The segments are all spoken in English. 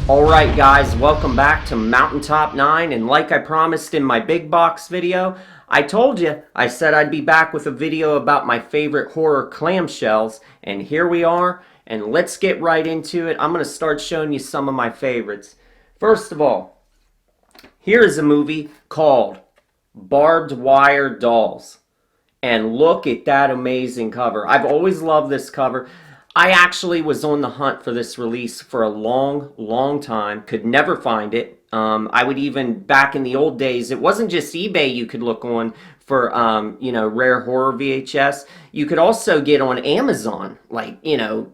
Alright guys, welcome back to Mountaintop 9, and like I promised in my big box video, I told you, I said I'd be back with a video about my favorite horror clamshells, and here we are, and let's get right into it. I'm going to start showing you some of my favorites. First of all, here is a movie called Barbed Wire Dolls. And look at that amazing cover. I've always loved this cover. I actually was on the hunt for this release for a long time. Could never find it. I would even, back in the old days, it wasn't just eBay you could look on for, rare horror VHS. You could also get on Amazon,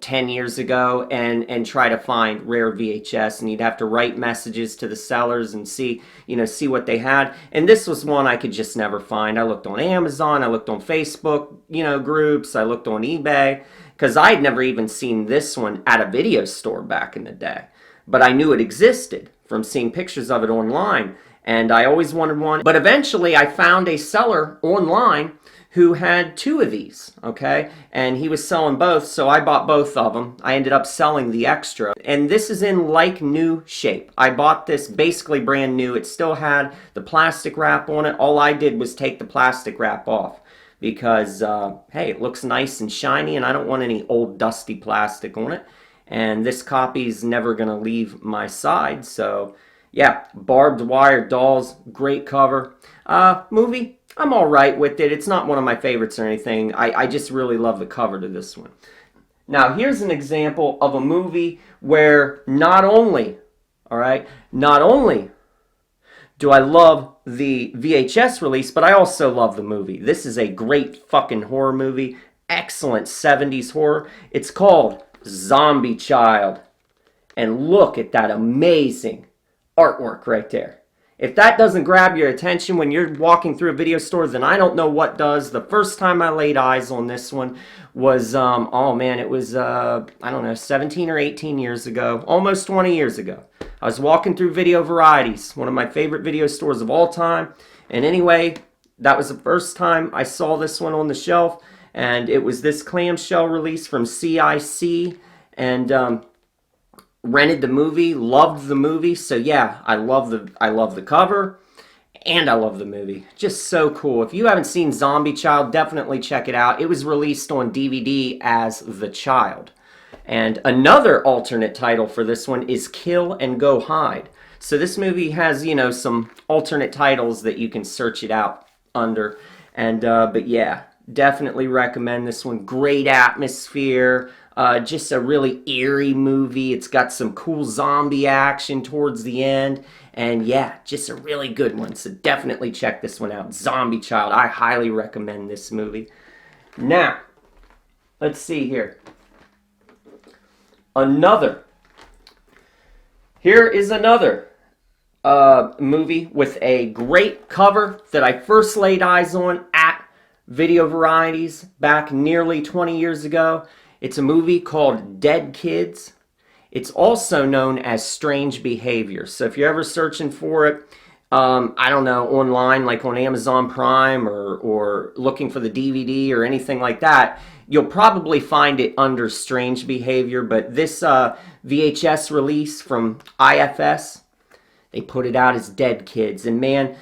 10 years ago and try to find rare VHS. And you'd have to write messages to the sellers and see what they had. And this was one I could just never find. I looked on Amazon, I looked on Facebook, groups, I looked on eBay. Because I'd never even seen this one at a video store back in the day. But I knew it existed from seeing pictures of it online. And I always wanted one. But eventually I found a seller online who had two of these, okay? And he was selling both, so I bought both of them. I ended up selling the extra. And this is in like new shape. I bought this basically brand new. It still had the plastic wrap on it. All I did was take the plastic wrap off. Because, hey, it looks nice and shiny, and I don't want any old dusty plastic on it. And this copy's never going to leave my side. So, yeah, Barbed Wire Dolls, great cover. Movie, I'm all right with it. It's not one of my favorites or anything. I just really love the cover to this one. Now, here's an example of a movie where not only do I love the VHS release, but I also love the movie. This is a great fucking horror movie. Excellent 70s horror. It's called Zombie Child. And look at that amazing artwork right there. If that doesn't grab your attention when you're walking through a video store, then I don't know what does. The first time I laid eyes on this one was, it was, 17 or 18 years ago. Almost 20 years ago. I was walking through Video Varieties, one of my favorite video stores of all time. And anyway, that was the first time I saw this one on the shelf. And it was this clamshell release from CIC. And rented the movie, loved the movie. So yeah, I love the cover. And I love the movie. Just so cool. If you haven't seen Zombie Child, definitely check it out. It was released on DVD as The Child. And another alternate title for this one is Kill and Go Hide. So this movie has, some alternate titles that you can search it out under. And, but yeah, definitely recommend this one. Great atmosphere. Just a really eerie movie. It's got some cool zombie action towards the end. And yeah, just a really good one. So definitely check this one out. Zombie Child. I highly recommend this movie. Now, let's see here. Here is another movie with a great cover that I first laid eyes on at Video Varieties back nearly 20 years ago. It's a movie called Dead Kids. It's also known as Strange Behavior. So if you're ever searching for it, online, like on Amazon Prime or looking for the DVD or anything like that, you'll probably find it under Strange Behavior. But this VHS release from IFS, they put it out as Dead Kids. And man,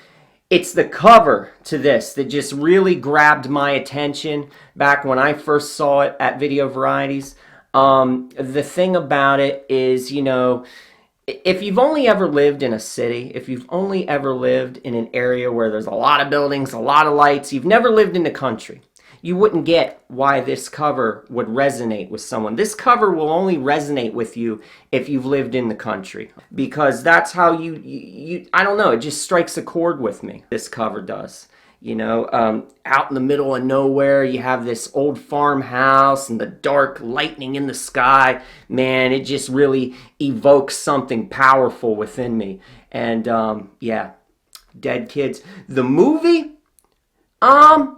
it's the cover to this that just really grabbed my attention back when I first saw it at Video Varieties. The thing about it is, if you've only ever lived in a city, if you've only ever lived in an area where there's a lot of buildings, a lot of lights, you've never lived in the country, you wouldn't get why this cover would resonate with someone. This cover will only resonate with you if you've lived in the country. Because that's how I don't know, it just strikes a chord with me. This cover does. Out in the middle of nowhere, you have this old farmhouse and the dark lightning in the sky. Man, it just really evokes something powerful within me. And, yeah, Dead Kids. The movie, kind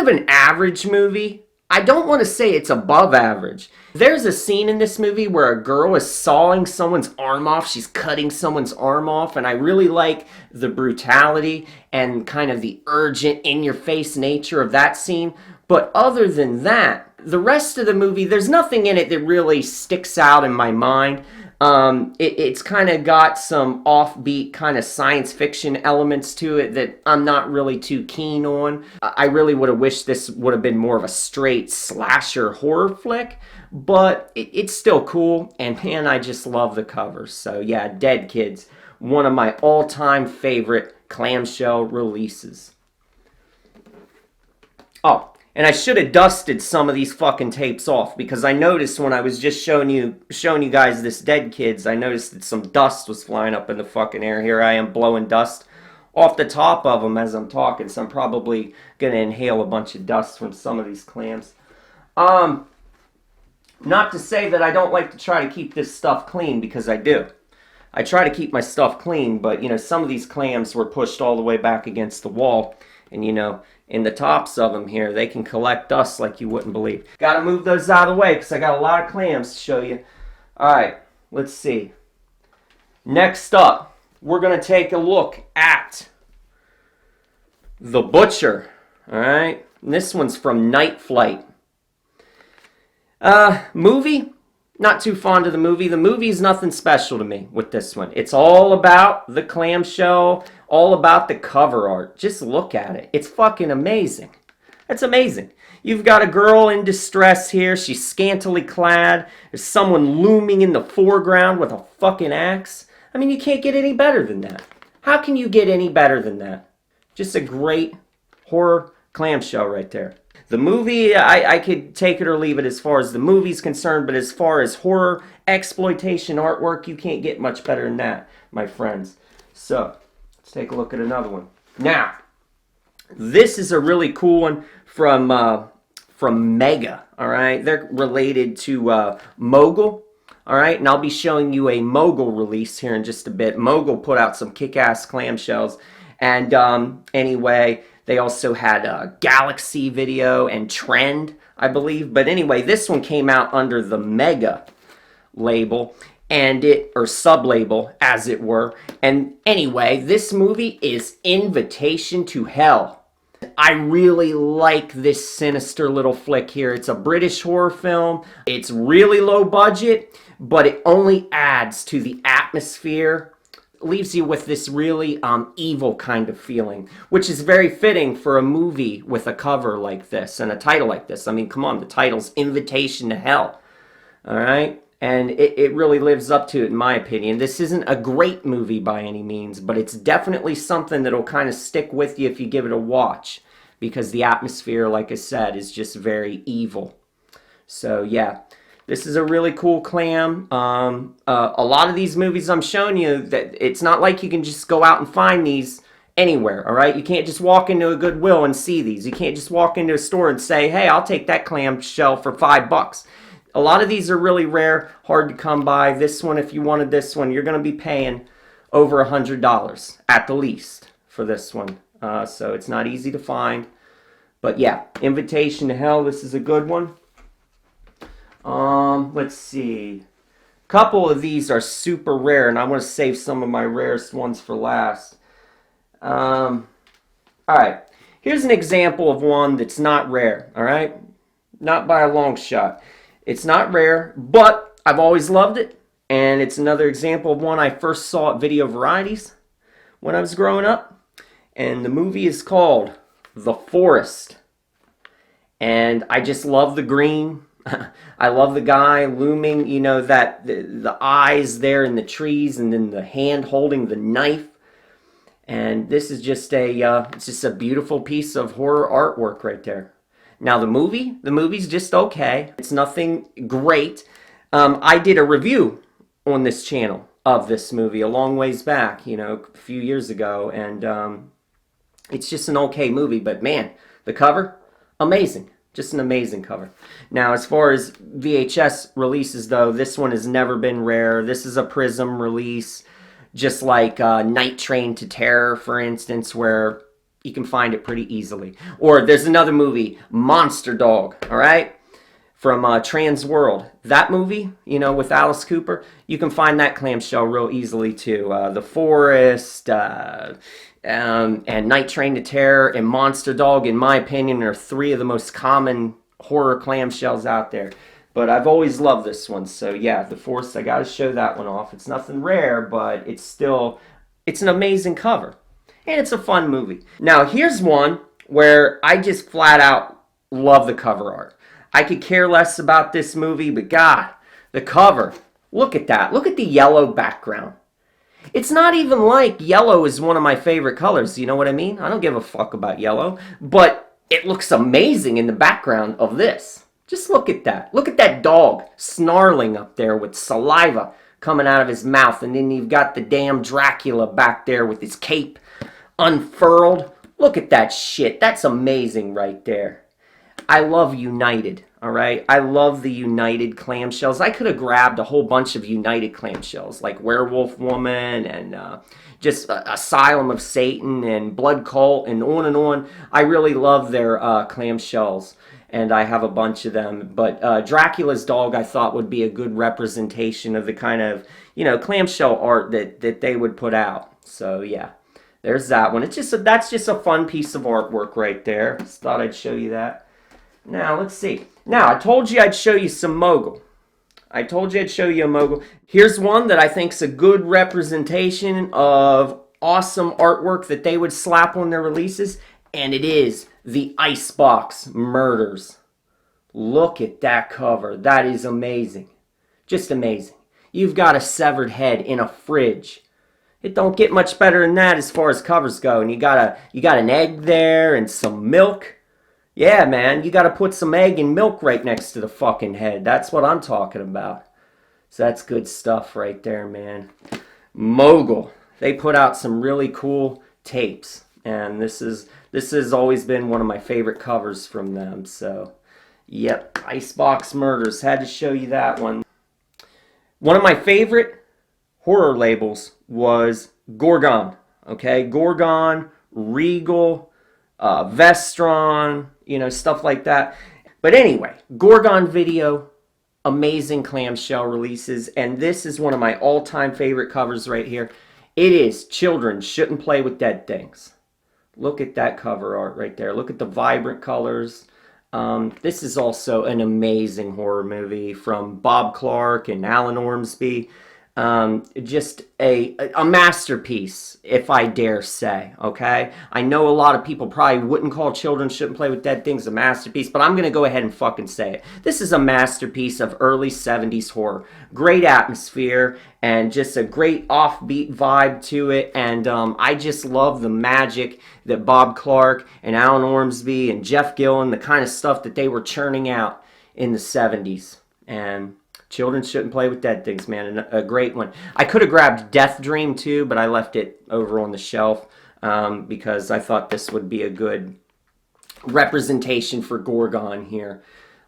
of an average movie. I don't want to say it's above average. There's a scene in this movie where a girl is sawing someone's arm off. She's cutting someone's arm off. And I really like the brutality and kind of the urgent, in-your-face nature of that scene. But other than that, the rest of the movie, there's nothing in it that really sticks out in my mind. It's kind of got some offbeat kind of science fiction elements to it that I'm not really too keen on. I really would have wished this would have been more of a straight slasher horror flick, but it's still cool, and man, I just love the covers. So yeah, Dead Kids, one of my all-time favorite clamshell releases. Oh, and I should have dusted some of these fucking tapes off, because I noticed when I was just showing you guys this Dead Kids, I noticed that some dust was flying up in the fucking air. Here I am blowing dust off the top of them as I'm talking, so I'm probably going to inhale a bunch of dust from some of these clams. Not to say that I don't like to try to keep this stuff clean, because I do. I try to keep my stuff clean, but, you know, some of these clams were pushed all the way back against the wall, and, you know, in the tops of them here, they can collect dust like you wouldn't believe. Gotta move those out of the way, because I got a lot of clams to show you. Alright, let's see. Next up, we're going to take a look at The Butcher. Alright, this one's from Night Flight. Movie? Not too fond of the movie. The movie's nothing special to me with this one. It's all about the clamshell, all about the cover art. Just look at it. It's fucking amazing. It's amazing. You've got a girl in distress here. She's scantily clad. There's someone looming in the foreground with a fucking axe. I mean, you can't get any better than that. How can you get any better than that? Just a great horror clamshell right there. The movie, I could take it or leave it as far as the movie's concerned, but as far as horror exploitation artwork, you can't get much better than that, my friends. So, let's take a look at another one. Now, this is a really cool one from Mega, all right? They're related to Mogul, all right? And I'll be showing you a Mogul release here in just a bit. Mogul put out some kick-ass clamshells. And anyway, they also had Galaxy Video and Trend, I believe. But anyway, this one came out under the Mega label, and or sub-label, as it were. And anyway, this movie is Invitation to Hell. I really like this sinister little flick here. It's a British horror film. It's really low budget, but it only adds to the atmosphere. Leaves you with this really evil kind of feeling, which is very fitting for a movie with a cover like this and a title like this. I mean, come on, the title's Invitation to Hell, all right? And it really lives up to it, in my opinion. This isn't a great movie by any means, but it's definitely something that'll kind of stick with you if you give it a watch, because the atmosphere, like I said, is just very evil. So, yeah. This is a really cool clam. A lot of these movies I'm showing you, that it's not like you can just go out and find these anywhere, all right? You can't just walk into a Goodwill and see these. You can't just walk into a store and say, hey, I'll take that clam shell for $5. A lot of these are really rare, hard to come by. This one, if you wanted this one, you're going to be paying over $100 at the least for this one. So it's not easy to find. But yeah, Invitation to Hell, this is a good one. Let's see. A couple of these are super rare, and I want to save some of my rarest ones for last. Alright. Here's an example of one that's not rare, alright? Not by a long shot. It's not rare, but I've always loved it, and it's another example of one I first saw at Video Varieties when I was growing up. And the movie is called The Forest. And I just love the green. I love the guy looming, you know, that the eyes there in the trees, and then the hand holding the knife. And this is just it's just a beautiful piece of horror artwork right there. Now the movie's just okay. It's nothing great. I did a review on this channel of this movie a long ways back, you know, a few years ago, and it's just an okay movie. But man, the cover, amazing. Just an amazing cover. Now, as far as VHS releases, though, this one has never been rare. This is a Prism release, just like Night Train to Terror, for instance, where you can find it pretty easily. Or there's another movie, Monster Dog, all right, from Trans World. That movie, you know, with Alice Cooper, you can find that clamshell real easily, too. The Forest, and Night Train to Terror and Monster Dog, in my opinion, are three of the most common horror clamshells out there. But I've always loved this one. So yeah, the Force, I got to show that one off. It's nothing rare, but it's an amazing cover. And it's a fun movie. Now, here's one where I just flat out love the cover art. I could care less about this movie, but God, the cover. Look at that. Look at the yellow background. It's not even like yellow is one of my favorite colors. You know what I mean? I don't give a fuck about yellow. But it looks amazing in the background of this. Just look at that. Look at that dog snarling up there with saliva coming out of his mouth. And then you've got the damn Dracula back there with his cape unfurled. Look at that shit. That's amazing right there. I love United, all right? I love the United clamshells. I could have grabbed a whole bunch of United clamshells, like Werewolf Woman and just Asylum of Satan and Blood Cult and on and on. I really love their clamshells, and I have a bunch of them. But Dracula's dog, I thought, would be a good representation of the kind of, clamshell art that they would put out. So, yeah. There's that one. That's just a fun piece of artwork right there. Just thought I'd show you that. Now, let's see. Now, I told you I'd show you some mogul. I told you I'd show you a mogul. Here's one that I think's a good representation of awesome artwork that they would slap on their releases, and it is the Icebox Murders. Look at that cover. That is amazing. Just amazing. You've got a severed head in a fridge. It don't get much better than that as far as covers go. And you got an egg there and some milk. Yeah, man, you got to put some egg and milk right next to the fucking head. That's what I'm talking about. So that's good stuff right there, man. Mogul. They put out some really cool tapes. And this has always been one of my favorite covers from them. So, yep, Icebox Murders. Had to show you that one. One of my favorite horror labels was Gorgon. Okay, Gorgon, Regal, Vestron, stuff like that. But anyway, Gorgon Video, amazing clamshell releases, and this is one of my all-time favorite covers right here. It is Children Shouldn't Play with Dead Things. Look at that cover art right there. Look at the vibrant colors. This is also an amazing horror movie from Bob Clark and Alan Ormsby. Just a masterpiece, if I dare say, okay? I know a lot of people probably wouldn't call Children Shouldn't Play with Dead Things a masterpiece, but I'm going to go ahead and fucking say it. This is a masterpiece of early 70s horror. Great atmosphere and just a great offbeat vibe to it, and I just love the magic that Bob Clark and Alan Ormsby and Jeff Gillen, the kind of stuff that they were churning out in the 70s, and Children Shouldn't Play with Dead Things, man. And a great one. I could have grabbed Death Dream too, but I left it over on the shelf because I thought this would be a good representation for Gorgon here.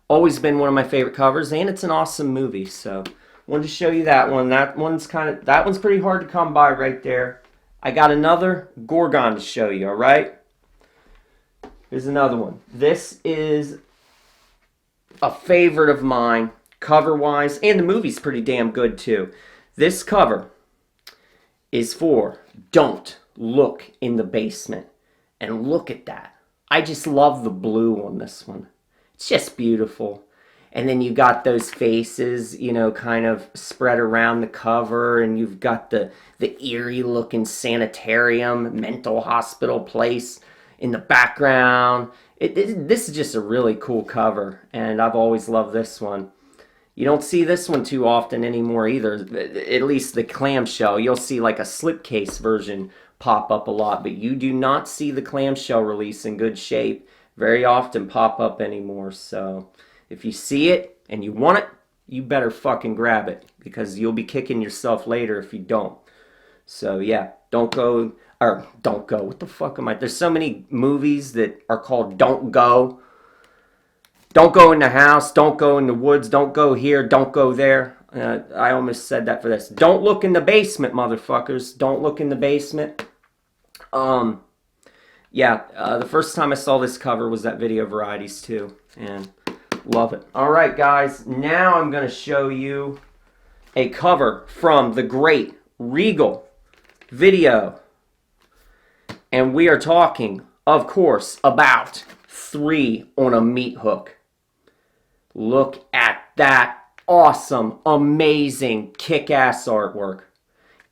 Always been one of my favorite covers, and it's an awesome movie. So wanted to show you that one. That one's pretty hard to come by right there. I got another Gorgon to show you. All right. Here's another one. This is a favorite of mine. Cover-wise, and the movie's pretty damn good too. This cover is for Don't Look in the Basement. And look at that. I just love the blue on this one. It's just beautiful. And then you got those faces, kind of spread around the cover, and you've got the eerie-looking sanitarium, mental hospital place in the background. This is just a really cool cover, and I've always loved this one. You don't see this one too often anymore either, at least the clamshell. You'll see like a slipcase version pop up a lot, but you do not see the clamshell release in good shape very often pop up anymore. So if you see it and you want it, you better fucking grab it, because you'll be kicking yourself later if you don't. So yeah, don't go, what the fuck am I? There's so many movies that are called Don't Go. Don't go in the house, don't go in the woods, don't go here, don't go there. I almost said that for this. Don't look in the basement, motherfuckers. Don't look in the basement. The first time I saw this cover was at Video Varieties too, and love it. All right, guys, now I'm going to show you a cover from the great Regal Video. And we are talking, of course, about 3 on a Meat Hook. Look at that awesome, amazing, kick-ass artwork.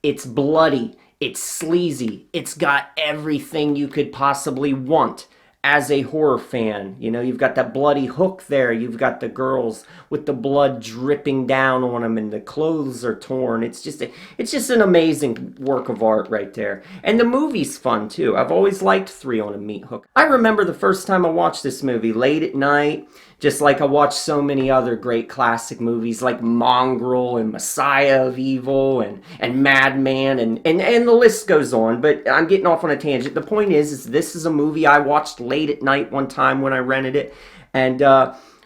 It's bloody, it's sleazy, it's got everything you could possibly want as a horror fan. You know, you've got that bloody hook there, you've got the girls with the blood dripping down on them and the clothes are torn. It's just an amazing work of art right there. And the movie's fun too. I've always liked Three on a Meat Hook. I remember the first time I watched this movie late at night, just like I watched so many other great classic movies like Mongrel and Messiah of Evil and Madman and the list goes on, but I'm getting off on a tangent. The point is this is a movie I watched late at night one time when I rented it and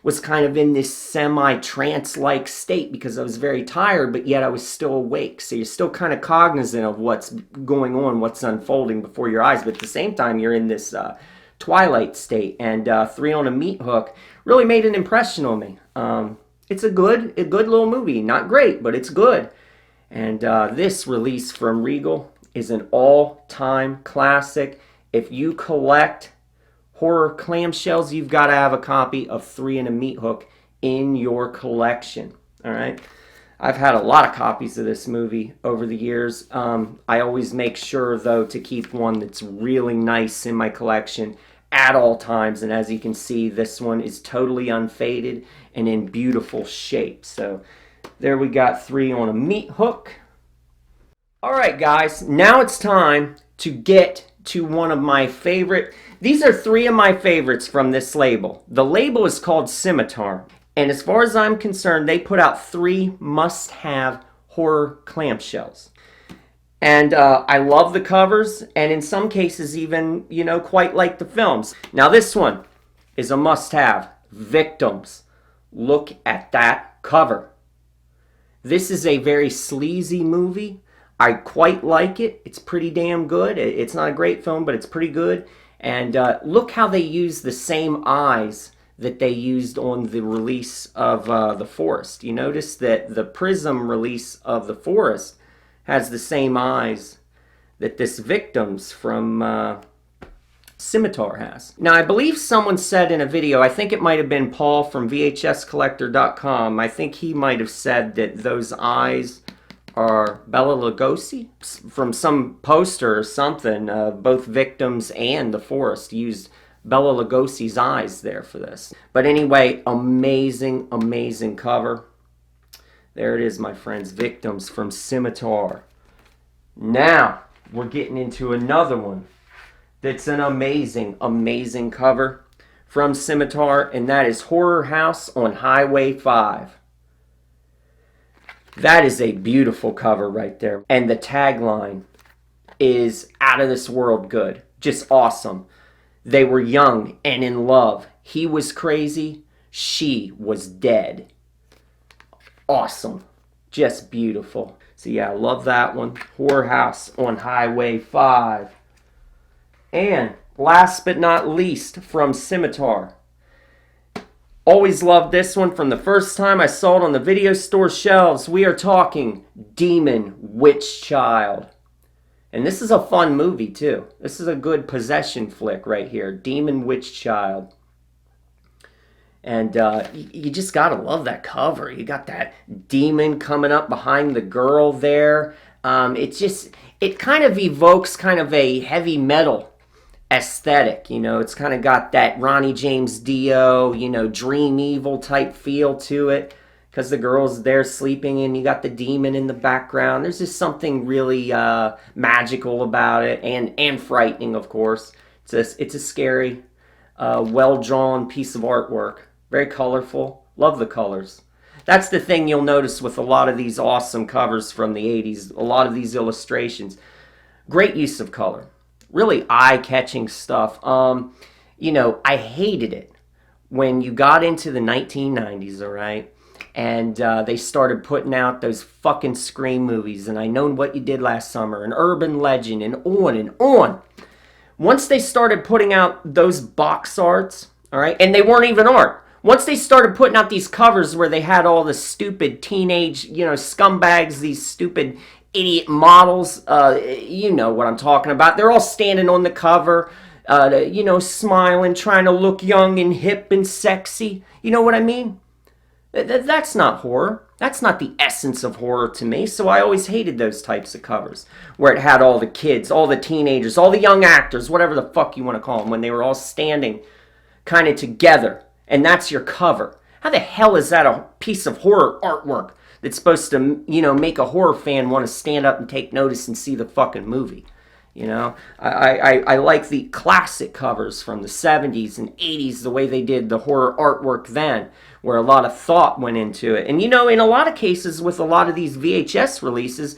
was kind of in this semi-trance-like state because I was very tired, but yet I was still awake. So you're still kind of cognizant of what's going on, what's unfolding before your eyes, but at the same time you're in this twilight state, and Three on a Meat Hook really made an impression on me. It's a good little movie. Not great, but it's good. And this release from Regal is an all-time classic. If you collect horror clamshells, you've got to have a copy of Three on a Meat Hook in your collection. All right? I've had a lot of copies of this movie over the years. I always make sure, though, to keep one that's really nice in my collection at all times. And as you can see, this one is totally unfaded and in beautiful shape. So there we got Three on a Meat Hook. All right, guys, now it's time to get to one of my favorite. These are three of my favorites from this label. The label is called Scimitar. And as far as I'm concerned, they put out three must-have horror clamshells. And I love the covers, and in some cases even, you know, quite like the films. Now this one is a must-have. Victims. Look at that cover. This is a very sleazy movie. I quite like it. It's pretty damn good. It's not a great film, but it's pretty good. And look how they use the same eyes that they used on the release of The Forest. You notice that the Prism release of The Forest has the same eyes that this Victims from Scimitar has. Now, I believe someone said in a video, I think it might have been Paul from VHScollector.com, I think he might have said that those eyes are Bela Lugosi from some poster or something. Both Victims and The Forest used Bela Lugosi's eyes there for this. But anyway, amazing, amazing cover. There it is, my friends. Victims from Scimitar. Now, we're getting into another one that's an amazing, amazing cover from Scimitar, and that is Horror House on Highway 5. That is a beautiful cover right there. And the tagline is out of this world good. Just awesome. They were young and in love. He was crazy. She was dead. Awesome. Just beautiful. So yeah, I love that one. Horror House on Highway 5. And last but not least, from Scimitar. Always loved this one from the first time I saw it on the video store shelves. We are talking Demon Witch Child. And this is a fun movie too. This is a good possession flick right here. Demon Witch Child. And you just gotta love that cover. You got that demon coming up behind the girl there. It kind of evokes kind of a heavy metal aesthetic. You know, it's kind of got that Ronnie James Dio, you know, Dream Evil type feel to it. Because the girl's there sleeping and you got the demon in the background. There's just something really magical about it and frightening, of course. It's a scary, well-drawn piece of artwork. Very colorful. Love the colors. That's the thing you'll notice with a lot of these awesome covers from the 80s. A lot of these illustrations. Great use of color. Really eye-catching stuff. You know, I hated it when you got into the 1990s, all right? And they started putting out those fucking Scream movies. And I Know What You Did Last Summer. And Urban Legend. And on and on. Once they started putting out those box arts, all right? And they weren't even art. Once they started putting out these covers where they had all the stupid teenage, you know, scumbags, these stupid idiot models, you know what I'm talking about. They're all standing on the cover, you know, smiling, trying to look young and hip and sexy. You know what I mean? That's not horror. That's not the essence of horror to me. So I always hated those types of covers where it had all the kids, all the teenagers, all the young actors, whatever the fuck you want to call them, when they were all standing kind of together. And that's your cover. How the hell is that a piece of horror artwork that's supposed to, make a horror fan want to stand up and take notice and see the fucking movie? I like the classic covers from the 70s and 80s, the way they did the horror artwork then, where a lot of thought went into it. And in a lot of cases with a lot of these VHS releases,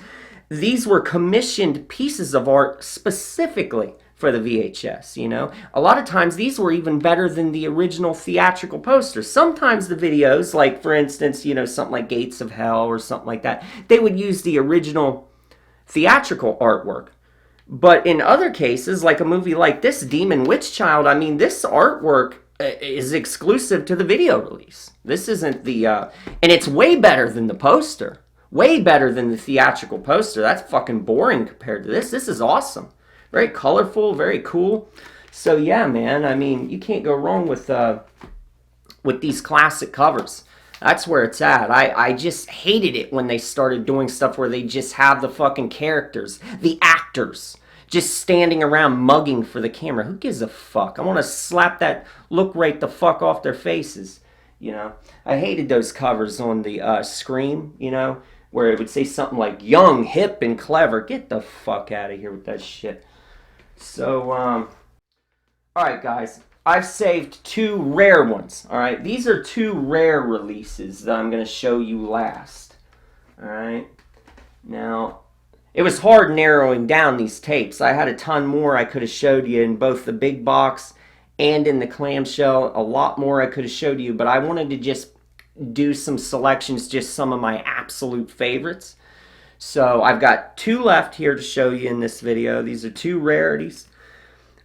these were commissioned pieces of art specifically for the VHS. A lot of times these were even better than the original theatrical posters. Sometimes the videos, like for instance, something like Gates of Hell or something like that, they would use the original theatrical artwork. But in other cases, like a movie like this, Demon Witch Child, I mean, this artwork is exclusive to the video release. This isn't and it's way better than the poster. Way better than the theatrical poster. That's fucking boring compared to this. This is awesome. Very colorful, very cool. So yeah, man, I mean, you can't go wrong with these classic covers. That's where it's at. I just hated it when they started doing stuff where they just have the fucking characters, the actors, just standing around mugging for the camera. Who gives a fuck? I want to slap that look right the fuck off their faces. I hated those covers on the Scream, where it would say something like young, hip, and clever. Get the fuck out of here with that shit. So, alright guys. I've saved two rare ones, alright? These are two rare releases that I'm going to show you last, alright? Now, it was hard narrowing down these tapes. I had a ton more I could have showed you in both the big box and in the clamshell. A lot more I could have showed you, but I wanted to just do some selections, just some of my absolute favorites. So I've got two left here to show you in this video. These are two rarities.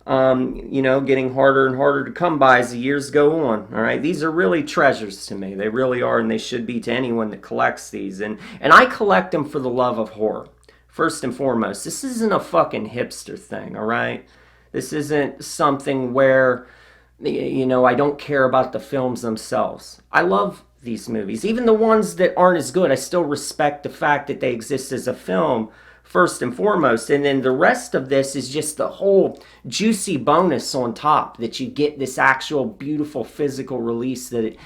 Getting harder and harder to come by as the years go on. All right, these are really treasures to me. They really are, and they should be to anyone that collects these. And I collect them for the love of horror. First and foremost, this isn't a fucking hipster thing. All right, this isn't something where, I don't care about the films themselves. I love these movies, even the ones that aren't as good. I still respect the fact that they exist as a film. First and foremost, and then the rest of this is just the whole juicy bonus on top, that you get this actual beautiful physical release that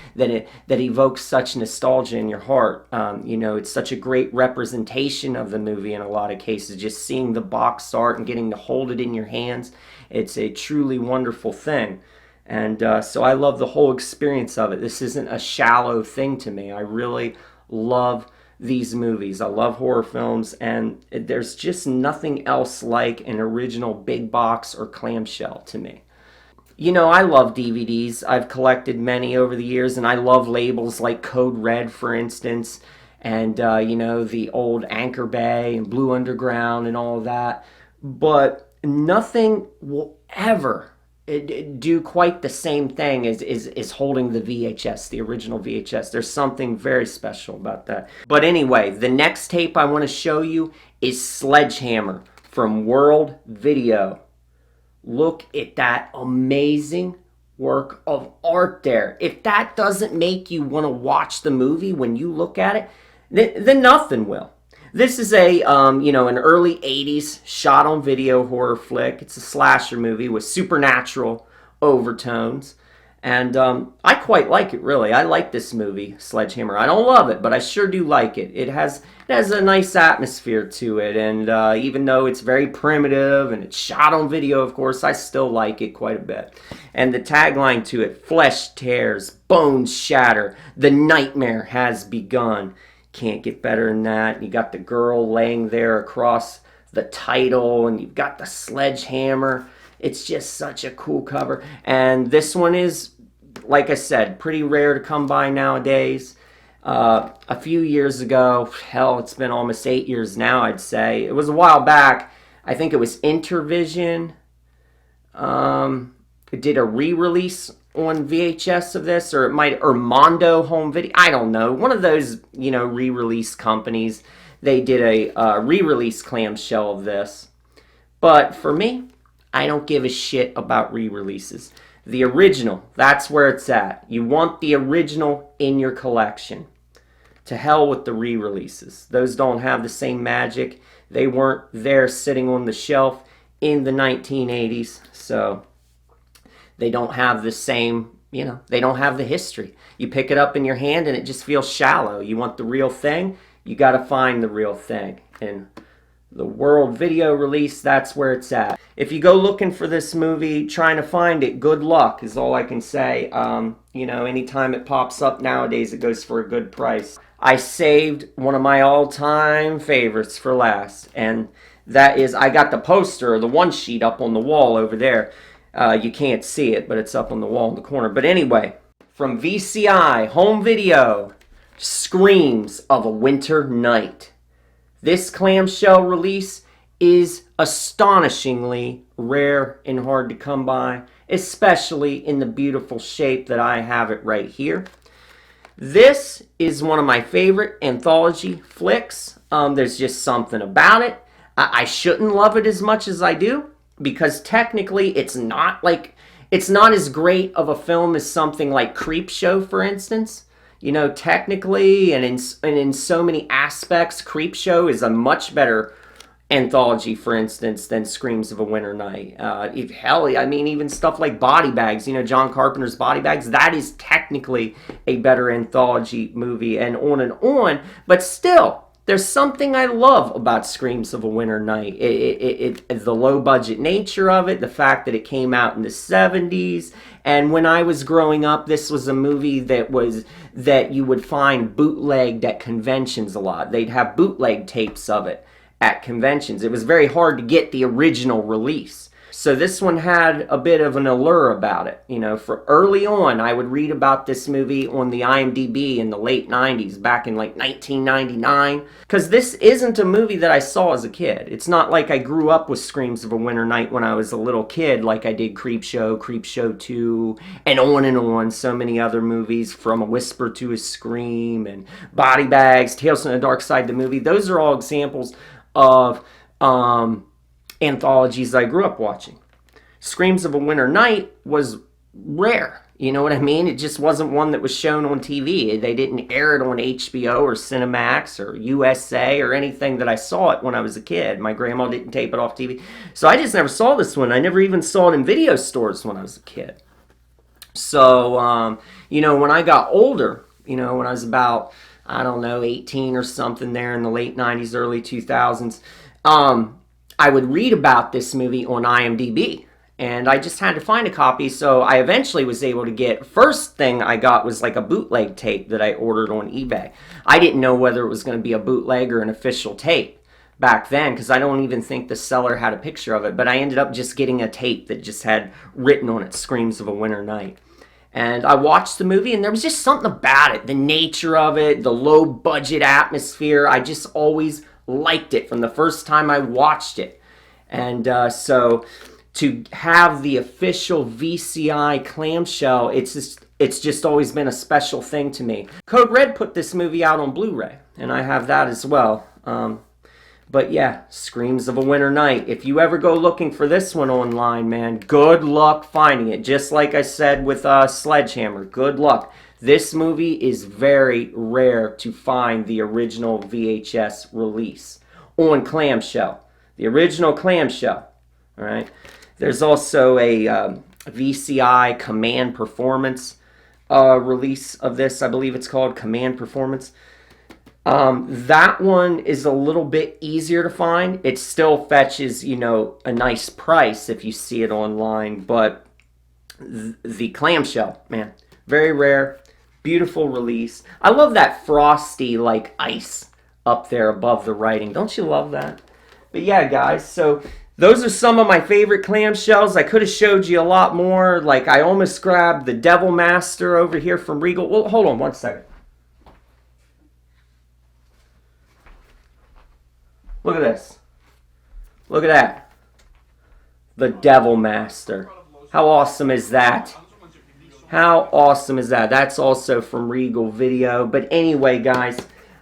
evokes such nostalgia in your heart. It's such a great representation of the movie in a lot of cases. Just seeing the box art and getting to hold it in your hands, it's a truly wonderful thing. And so I love the whole experience of it. This isn't a shallow thing to me. I really love these movies. I love horror films, and there's just nothing else like an original big box or clamshell to me. I love DVDs. I've collected many over the years, and I love labels like Code Red, for instance, and the old Anchor Bay and Blue Underground and all of that. But nothing will ever do quite the same thing as holding the VHS, the original VHS. There's something very special about that. But anyway, the next tape I want to show you is Sledgehammer from World Video. Look at that amazing work of art there. If that doesn't make you want to watch the movie when you look at it, then nothing will. This is an early 80s shot on video horror flick. It's a slasher movie with supernatural overtones. And I quite like it, really. I like this movie, Sledgehammer. I don't love it, but I sure do like it. It has a nice atmosphere to it. And even though it's very primitive and it's shot on video, of course, I still like it quite a bit. And the tagline to it, flesh tears, bones shatter, the nightmare has begun. Can't get better than that. You got the girl laying there across the title, and you've got the sledgehammer. It's just such a cool cover. And this one is, like I said, pretty rare to come by nowadays. A few years ago, hell, it's been almost 8 years now, I'd say. It was a while back. I think it was Intervision. It did a re-release on VHS of this, or Mondo Home Video. I don't know. One of those, re-release companies. They did a re-release clamshell of this. But for me, I don't give a shit about re-releases. The original, that's where it's at. You want the original in your collection. To hell with the re-releases. Those don't have the same magic. They weren't there sitting on the shelf in the 1980s, so they don't have the same, they don't have the history. You pick it up in your hand and it just feels shallow. You want the real thing, you got to find the real thing. And the world video release, that's where it's at. If you go looking for this movie, trying to find it, good luck is all I can say. Anytime it pops up nowadays, it goes for a good price. I saved one of my all-time favorites for last, and that is, I got the poster, or the one sheet up on the wall over there. You can't see it, but it's up on the wall in the corner. But anyway, from VCI, home video, Screams of a Winter Night. This clamshell release is astonishingly rare and hard to come by, especially in the beautiful shape that I have it right here. This is one of my favorite anthology flicks. There's just something about it. I shouldn't love it as much as I do, because technically it's not as great of a film as something like Creepshow, for instance. Technically and in so many aspects, Creepshow is a much better anthology, for instance, than Screams of a Winter Night. Even stuff like Body Bags, John Carpenter's Body Bags, that is technically a better anthology movie, and on. But still, there's something I love about Screams of a Winter Night. The low-budget nature of it, the fact that it came out in the 70s, and when I was growing up, this was a movie that you would find bootlegged at conventions a lot. They'd have bootleg tapes of it at conventions. It was very hard to get the original release. So this one had a bit of an allure about it. For early on, I would read about this movie on the IMDb in the late 90s, back in like 1999. Because this isn't a movie that I saw as a kid. It's not like I grew up with Screams of a Winter Night when I was a little kid, like I did Creepshow, Creepshow 2, and on. So many other movies, From a Whisper to a Scream, and Body Bags, Tales from the Dark Side, the movie. Those are all examples of anthologies I grew up watching. Screams of a Winter Night was rare. You know what I mean? It just wasn't one that was shown on TV. They didn't air it on HBO or Cinemax or USA or anything that I saw it when I was a kid. My grandma didn't tape it off TV. So I just never saw this one. I never even saw it in video stores when I was a kid. So, when I got older, when I was about, 18 or something there in the late 90s, early 2000s, I would read about this movie on IMDb, and I just had to find a copy, so I eventually was able to get, first thing I got was like a bootleg tape that I ordered on eBay. I didn't know whether it was going to be a bootleg or an official tape back then, because I don't even think the seller had a picture of it, but I ended up just getting a tape that just had written on it, Screams of a Winter Night. And I watched the movie, and there was just something about it. The nature of it, the low-budget atmosphere. I just always liked it from the first time I watched it. And so to have the official VCI clamshell, it's just always been a special thing to me. Code Red put this movie out on Blu-ray, and I have that as well. But yeah, Screams of a Winter Night. If you ever go looking for this one online, man, good luck finding it. Just like I said with Sledgehammer, good luck. This movie is very rare to find the original VHS release on clamshell. The original clamshell, all right? There's also a VCI Command Performance release of this. I believe it's called Command Performance. That one is a little bit easier to find. It still fetches, a nice price if you see it online, but the clamshell, man, very rare, beautiful release. I love that frosty, like, ice up there above the writing. Don't you love that? But yeah, guys, so those are some of my favorite clamshells. I could have showed you a lot more. Like, I almost grabbed the Devil Master over here from Regal. Well, hold on one second. Look at this. Look at that. The Devil Master. How awesome is that? How awesome is that? That's also from Regal Video. But anyway, guys,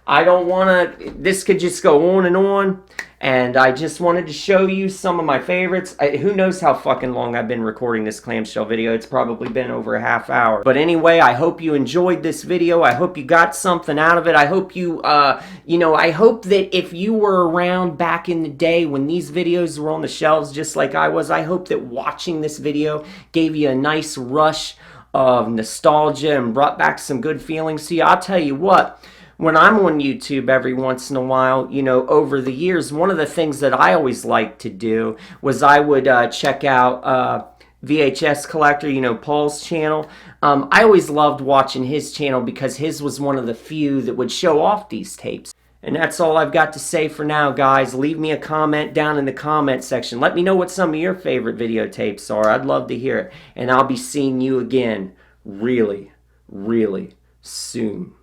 I don't want to, this could just go on, and I just wanted to show you some of my favorites. Who knows how fucking long I've been recording this clamshell video. It's probably been over a half hour. But anyway, I hope you enjoyed this video. I hope you got something out of it. I hope you, I hope that if you were around back in the day when these videos were on the shelves just like I was, I hope that watching this video gave you a nice rush of nostalgia and brought back some good feelings to you. I'll tell you what, when I'm on YouTube every once in a while, over the years, one of the things that I always liked to do was I would check out VHS Collector, Paul's channel. I always loved watching his channel because his was one of the few that would show off these tapes. And that's all I've got to say for now, guys. Leave me a comment down in the comment section. Let me know what some of your favorite videotapes are. I'd love to hear it. And I'll be seeing you again really, really soon.